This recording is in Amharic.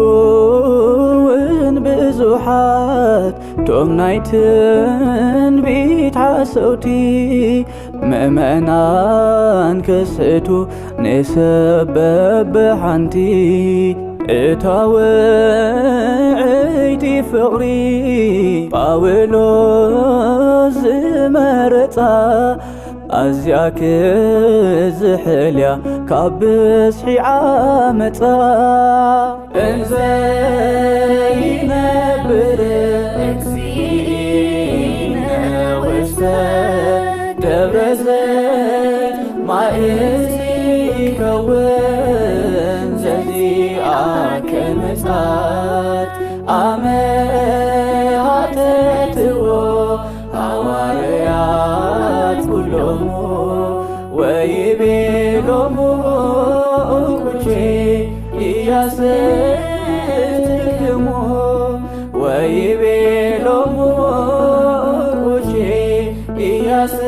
የመጹውን ብዙሓት ቶም ናይ ትንቢት ሓሰውቲ ምእመናን ክስእቱ ንሰበብ ሓንቲ እታ ውዕይቲ ፍቕሪ ጳውሎስ ዝመረፃ ኣዝያ ክዝሕልያ ካብ ብዝሒ ዓመፃ እንዘ ይነብር እግዚእነ ውስተ ደብረ ዘይት ማእዚ ይከውን ዘዚኣከ ምጽአት ኣመ ሃተትዎ ሐዋርያት ኩሎሙ ወይቤሎሙ ኩቼ ኢያስትክሙ ወይቤሎሙ ኩቼ ኢያስትክሙ